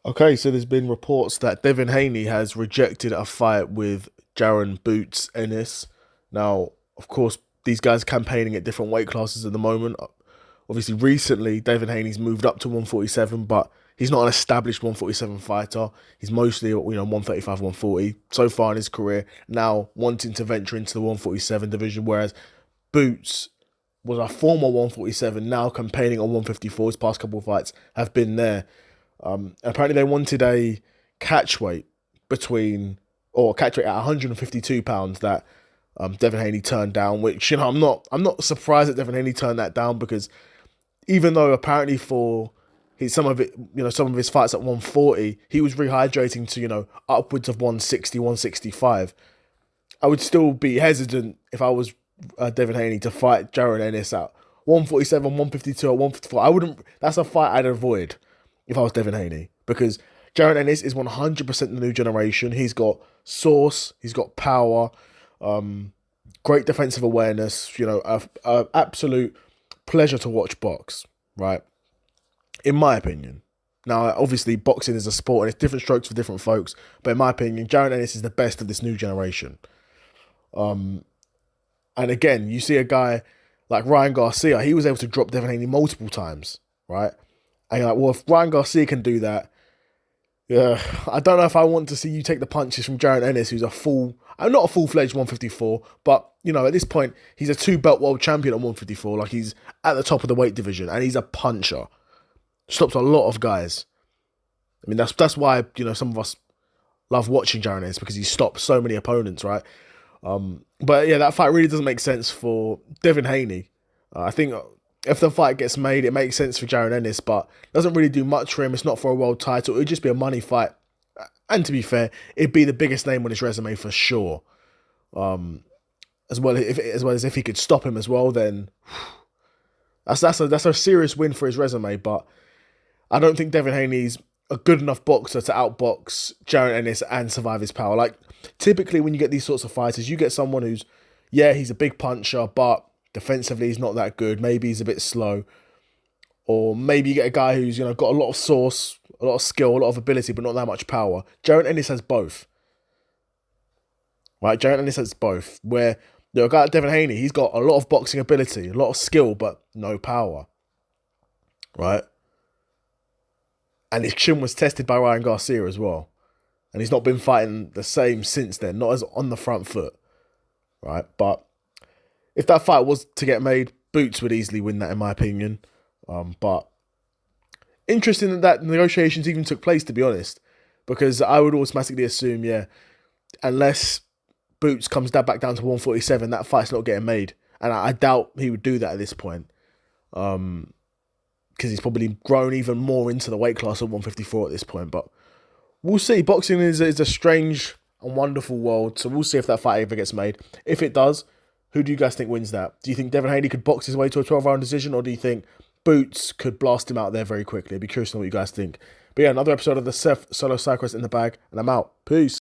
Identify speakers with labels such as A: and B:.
A: Okay, so there's been reports that Devin Haney has rejected a fight with Jaron Boots Ennis. Now, of course, these guys are campaigning at different weight classes at the moment. Obviously, recently, Devin Haney's moved up to 147, but he's not an established 147 fighter. He's mostly, 135, 140 so far in his career, now wanting to venture into the 147 division, whereas Boots was a former 147, now campaigning on 154. His past couple of fights have been there. Apparently, they wanted a catch weight catch weight at 152 pounds that Devin Haney turned down. Which I'm not surprised that Devin Haney turned that down, because even though apparently for some of his fights at 140, he was rehydrating to upwards of 160, 165. I would still be hesitant if I was Devin Haney to fight Jaron Ennis at 147, 152, or 154. I wouldn't. That's a fight I'd avoid if I was Devin Haney, because Jaron Ennis is 100% the new generation. He's got sauce, he's got power, great defensive awareness. A absolute pleasure to watch box. Right, in my opinion. Now, obviously, boxing is a sport and it's different strokes for different folks. But in my opinion, Jaron Ennis is the best of this new generation. And again, you see a guy like Ryan Garcia. He was able to drop Devin Haney multiple times, right? And you're like, well, if Ryan Garcia can do that, yeah, I don't know if I want to see you take the punches from Jaron Ennis, who's not a full-fledged 154, but, at this point, he's a two-belt world champion at 154. Like, he's at the top of the weight division, and he's a puncher. Stops a lot of guys. I mean, that's why, some of us love watching Jaron Ennis, because he stops so many opponents, right? But yeah, that fight really doesn't make sense for Devin Haney. I think if the fight gets made, it makes sense for Jaron Ennis, but doesn't really do much for him. It's not for a world title. It would just be a money fight. And to be fair, it'd be the biggest name on his resume for sure. As well as if he could stop him as well, then that's a serious win for his resume. But I don't think Devin Haney's a good enough boxer to outbox Jaron Ennis and survive his power. Like, typically when you get these sorts of fighters, you get someone who's, he's a big puncher, but defensively he's not that good. Maybe he's a bit slow. Or maybe you get a guy who's, got a lot of sauce, a lot of skill, a lot of ability, but not that much power. Jaron Ennis has both. Right? Jaron Ennis has both. Where a guy like Devin Haney, he's got a lot of boxing ability, a lot of skill, but no power. Right? And his chin was tested by Ryan Garcia as well. And he's not been fighting the same since then, not as on the front foot. Right? But if that fight was to get made, Boots would easily win that, in my opinion. But interesting that negotiations even took place, to be honest. Because I would automatically assume, unless Boots comes back down to 147, that fight's not getting made. And I doubt he would do that at this point. Because he's probably grown even more into the weight class of 154 at this point. But we'll see. Boxing is a strange and wonderful world. So we'll see if that fight ever gets made. If it does, who do you guys think wins that? Do you think Devin Haney could box his way to a 12-round decision? Or do you think Boots could blast him out there very quickly? I'd be curious to know what you guys think. But yeah, another episode of the Seth Solo Cyclist in the bag. And I'm out. Peace.